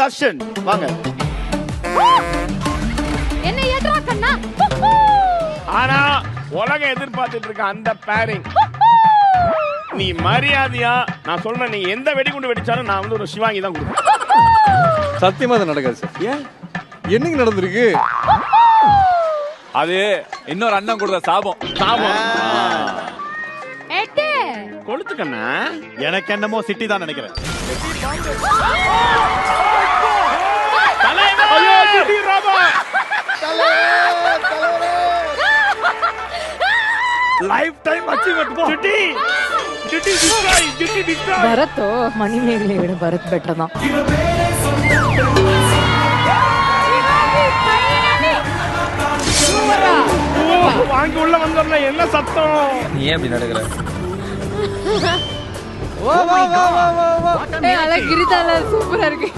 தர்ஷன் வாங்க. என்ன ஏட்றா கண்ணா. ஆனா உலகம் எதிர்பார்த்துட்டு இருக்க அந்த பேரிங் நீ மரியாதையா நான் சொல்றேன், நீ எந்த வெடிகுண்டு வெடிச்சாலும் நான் வந்து ஒரு சிவாங்கி தான் கொடுப்பேன். சத்தியமா அது நடக்காது சார். ஏன்? என்னங்க நடந்திருக்கு? அது இன்னொரு அண்ணன் கொடுத்த சாபம். எட்டு கொளுத்துக்கண்ணா. எனக்கு என்னமோ சிட்டி தான் நினைக்கிறேன். ஐயோ, சிட்டி ராபா. லைஃப் டைம் அச்சீவ்மென்ட் போ. சிட்டி டிஸ்ட்ராய். பரத்தோ மணிமேகலை விட பரத் பெட்டர் தான். வாங்கி உள்ள வந்தோம்னா என்ன சத்தம்? நீ ஏன் இப்படி நடக்கிற? அழகிரிதால சூப்பரா இருக்கு.